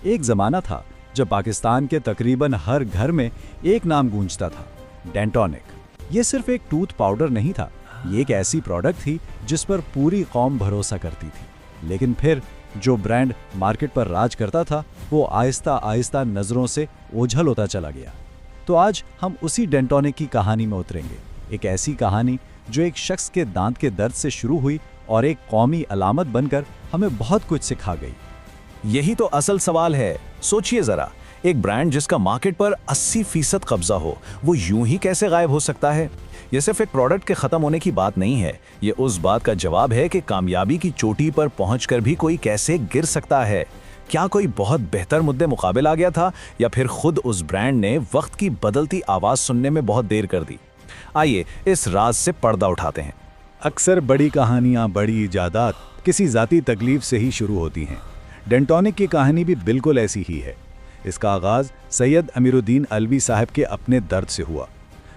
एक ज़माना था जब पाकिस्तान के तकरीबन हर घर में एक नाम गूंजता था, डेंटोनिक। ये सिर्फ एक टूथ पाउडर नहीं था, ये एक ऐसी प्रोडक्ट थी जिस पर पूरी कौम भरोसा करती थी। लेकिन फिर जो ब्रांड मार्केट पर राज करता था वो आहिस्ता आहिस्ता नज़रों से ओझल होता चला गया। तो आज हम उसी डेंटोनिक की कहानी में उतरेंगे, एक ऐसी कहानी जो एक शख्स के दांत के दर्द से शुरू हुई और एक कौमी अलामत बनकर हमें बहुत कुछ सिखा गई। यही तो असल सवाल है। सोचिए जरा, एक ब्रांड जिसका मार्केट पर 80% कब्जा हो, वो यूं ही कैसे गायब हो सकता है? यह सिर्फ एक प्रोडक्ट के खत्म होने की बात नहीं है, ये उस बात का जवाब है कि कामयाबी की चोटी पर पहुंचकर भी कोई कैसे गिर सकता है। क्या कोई बहुत बेहतर मुद्दे मुकाबिल आ गया था, या फिर खुद उस ब्रांड ने वक्त की बदलती आवाज सुनने में बहुत देर कर दी? आइए इस राज से पर्दा उठाते हैं। अक्सर बड़ी कहानियां, बड़ी इजादात किसी ज़ाती तकलीफ से ही शुरू होती हैं। डेंटोनिक की कहानी भी बिल्कुल ऐसी ही है। इसका आगाज़ सैयद अमीरुद्दीन अलवी साहब के अपने दर्द से हुआ।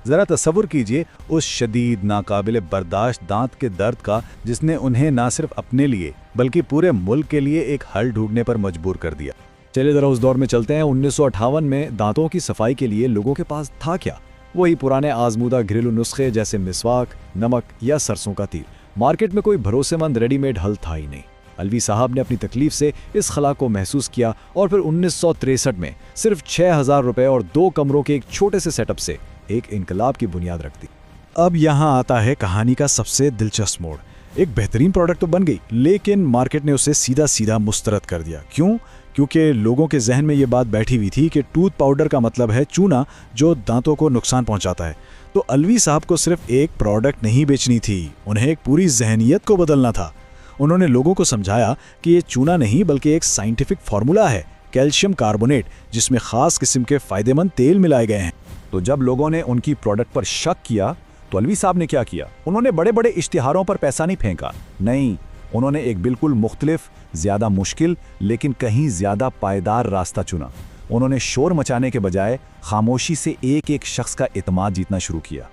ज़रा तसव्वुर कीजिए उस शदीद, नाकाबिले बर्दाश्त दांत के दर्द का जिसने उन्हें ना सिर्फ अपने लिए बल्कि पूरे मुल्क के लिए एक हल ढूंढने पर मजबूर कर दिया। चलिए ज़रा उस दौर में चलते हैं। 1958 में दांतों की सफाई के लिए लोगों के पास था क्या? वही पुराने आजमूदा घरेलू नुस्खे जैसे मिसवाक, नमक या सरसों का तेल। मार्केट में कोई भरोसेमंद रेडीमेड हल था ही नहीं। अलवी साहब ने अपनी तकलीफ से इस खला को महसूस किया और फिर 1963 में सिर्फ 6,000 रुपए और 2 कमरों के एक छोटे से सेटअप से एक इनकलाब की बुनियाद रख दी। अब यहाँ आता है कहानी का सबसे दिलचस्प मोड़। एक बेहतरीन प्रोडक्ट तो बन गई, लेकिन मार्केट ने उसे सीधा सीधा मुस्तरद कर दिया। क्यों? क्योंकि लोगों के जहन में ये बात बैठी हुई थी कि टूथ पाउडर का मतलब है चूना जो दांतों को नुकसान पहुंचाता है। तो अलवी साहब को सिर्फ एक प्रोडक्ट नहीं बेचनी थी, उन्हें एक पूरी जहनियत को बदलना था। उन्होंने लोगों को समझाया कि ये चूना नहीं बल्कि एक साइंटिफिक फार्मूला है, कैल्शियम कार्बोनेट, जिसमें खास किस्म के फायदेमंद तेल मिलाए गए हैं। तो जब लोगों ने उनकी प्रोडक्ट पर शक किया तो अलवी साहब ने क्या किया? उन्होंने बड़े बड़े इश्तिहारों पर पैसा नहीं फेंका, नहीं, उन्होंने एक बिल्कुल मुख्तलिफ, ज्यादा मुश्किल लेकिन कहीं ज्यादा पायदार रास्ता चुना। उन्होंने शोर मचाने के बजाय खामोशी से एक एक शख्स का एतमाद जीतना शुरू किया।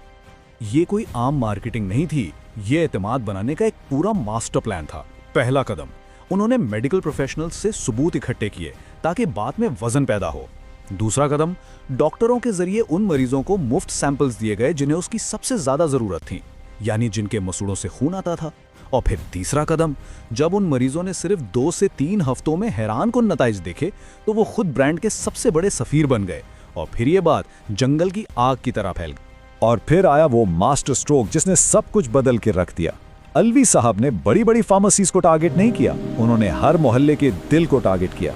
ये कोई आम मार्केटिंग नहीं थी, ये एतमाद बनाने का एक पूरा मास्टर प्लान था। पहला कदम, उन्होंने मेडिकल प्रोफेशनल्स से सबूत इकट्ठे किए ताकि बाद में वजन पैदा हो। दूसरा कदम, डॉक्टरों के जरिए उन मरीजों को मुफ्त सैंपल्स दिए गए जिन्हें उसकी सबसे ज्यादा जरूरत थी, यानी जिनके मसूड़ों से खून आता था। और फिर तीसरा कदम, जब उन मरीजों ने सिर्फ 2 से 3 हफ्तों में हैरान कुन नताइज देखे तो वो खुद ब्रांड के सबसे बड़े सफीर बन गए। और फिर ये बात जंगल की आग की तरह फैल गई। और फिर आया वो मास्टर स्ट्रोक जिसने सब कुछ बदल के रख दिया। अलवी साहब ने बड़ी बड़ी फार्मेसीज को टारगेट नहीं किया, उन्होंने हर मोहल्ले के दिल को टारगेट किया,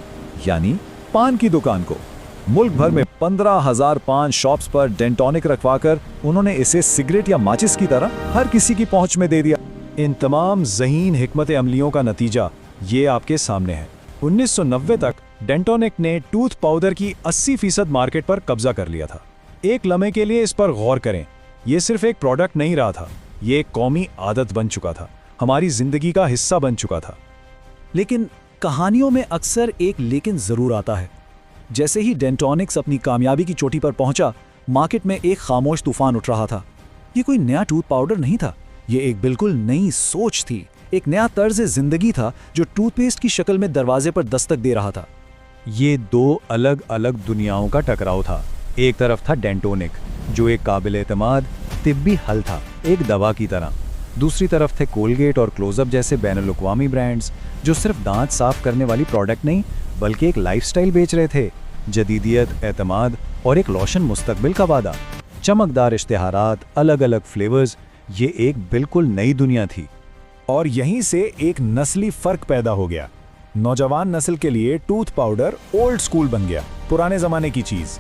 यानी पान की दुकान को। मुल्क भर में 15,000 पान शॉप्स पर डेंटोनिक रखवाकर उन्होंने इसे सिगरेट या माचिस की तरह हर किसी की पहुंच में दे दिया। इन तमाम ज़हीन हिकमत अमलियों का नतीजा ये आपके सामने है। 1990 तक डेंटोनिक ने टूथ पाउडर की 80% मार्केट पर कब्जा कर लिया था। एक लम्हे के लिए इस पर गौर करें, यह सिर्फ एक प्रोडक्ट नहीं रहा था, ये एक कौमी आदत बन चुका था, हमारी जिंदगी का हिस्सा बन चुका था। लेकिन कहानियों में अक्सर एक लेकिन जरूर आता है। जैसे ही डेंटोनिक्स अपनी कामयाबी की चोटी पर पहुंचा, मार्केट में एक खामोश तूफान उठ रहा था। ये कोई नया टूथ पाउडर नहीं था, ये एक बिल्कुल नई सोच थी, एक नया तर्ज जिंदगी था जो टूथपेस्ट की शक्ल में दरवाजे पर दस्तक दे रहा था। ये 2 अलग अलग दुनियाओं का टकराव था। एक तरफ था डेंटोनिक जो एक काबिल एतमाद तिब्बी हल था, एक दवा की तरह। दूसरी तरफ थे कोलगेट और क्लोजअप जैसे बैनुल-अक़वामी ब्रांड्स जो सिर्फ दांत साफ करने वाली प्रोडक्ट नहीं बल्कि एक लाइफस्टाइल बेच रहे थे, जदीदियत, एतमाद और एक रोशन मुस्तकबिल का वादा। चमकदार इश्तिहारात, अलग अलग फ्लेवर्स, ये एक बिल्कुल नई दुनिया थी। और यहीं से एक नस्ली फर्क पैदा हो गया। नौजवान नस्ल के लिए टूथ पाउडर ओल्ड स्कूल बन गया, पुराने जमाने की चीज।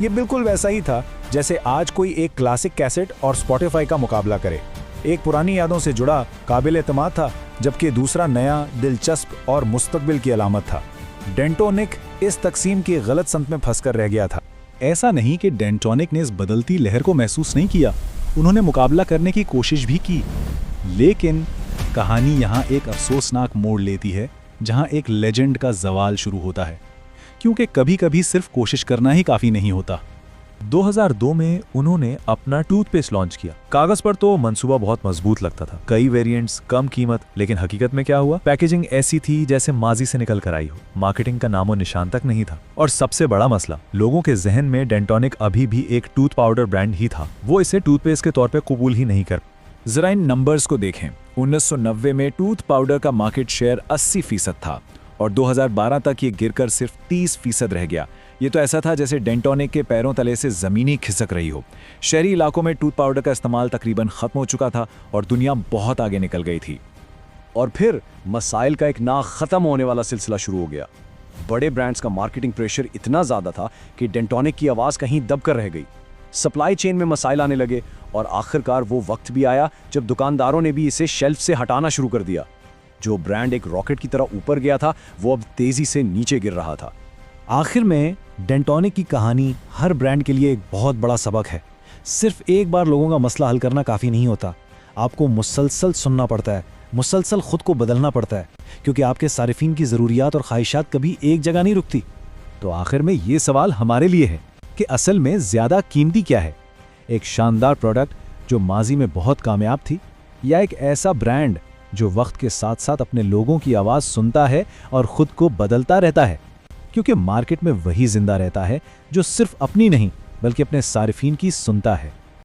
ये बिल्कुल वैसा ही था जैसे आज कोई एक क्लासिक कैसेट और स्पॉटिफाई का मुकाबला करे। एक पुरानी यादों से जुड़ा काबिल एतमाद था, जबकि दूसरा नया, दिलचस्प और मुस्तकबिल की अलामत था। डेंटोनिक इस तकसीम की गलत संत में फंसकर रह गया था। ऐसा नहीं कि डेंटोनिक ने इस बदलती लहर को महसूस नहीं किया, उन्होंने मुकाबला करने की कोशिश भी की। लेकिन कहानी यहाँ एक अफसोसनाक मोड़ लेती है, जहाँ एक लेजेंड का जवाल शुरू होता है। क्योंकि कभी कभी सिर्फ कोशिश करना ही काफ़ी नहीं होता। 2002 में उन्होंने अपना टूथपेस्ट लॉन्च किया। कागज पर तो मंसूबा बहुत मजबूत लगता था, कई वेरिएंट्स, कम कीमत, लेकिन हकीकत में क्या हुआ? पैकेजिंग ऐसी थी जैसे माजी से निकल कर आई हो। मार्केटिंग का नामो निशान तक नहीं था। और सबसे बड़ा मसला, लोगों के जहन में डेंटोनिक अभी भी एक टूथ पाउडर ब्रांड ही था। वो इसे टूथपेस्ट के तौर पर कबूल ही नहीं कर। जरा इन नंबर्स को देखें। 1990 में टूथ पाउडर का मार्केट शेयर 80% था और 2012 तक ये गिरकर सिर्फ 30% रह गया। ये तो ऐसा था जैसे डेंटोनिक के पैरों तले से जमीनी खिसक रही हो। शहरी इलाकों में टूथ पाउडर का इस्तेमाल तकरीबन खत्म हो चुका था और दुनिया बहुत आगे निकल गई थी। और फिर मसाइल का एक ना ख़त्म होने वाला सिलसिला शुरू हो गया। बड़े ब्रांड्स का मार्केटिंग प्रेशर इतना ज़्यादा था कि डेंटोनिक की आवाज़ कहीं दब कर रह गई। सप्लाई चेन में मसाइल आने लगे और आखिरकार वो वक्त भी आया जब दुकानदारों ने भी इसे शेल्फ से हटाना शुरू कर दिया। जो ब्रांड एक रॉकेट की तरह ऊपर गया था वो अब तेज़ी से नीचे गिर रहा था। आखिर में डेंटोनिक की कहानी हर ब्रांड के लिए एक बहुत बड़ा सबक है। सिर्फ एक बार लोगों का मसला हल करना काफ़ी नहीं होता। आपको मुसलसल सुनना पड़ता है, मुसलसल खुद को बदलना पड़ता है, क्योंकि आपके सारिफीन की ज़रूरियात और ख्वाहिशात कभी एक जगह नहीं रुकती। तो आखिर में ये सवाल हमारे लिए है कि असल में ज़्यादा कीमती क्या है? एक शानदार प्रोडक्ट जो माजी में बहुत कामयाब थी, या एक ऐसा ब्रांड जो वक्त के साथ साथ अपने लोगों की आवाज़ सुनता है और ख़ुद को बदलता रहता है? क्योंकि मार्केट में वही जिंदा रहता है जो सिर्फ अपनी नहीं बल्कि अपने सारिफीन की सुनता है।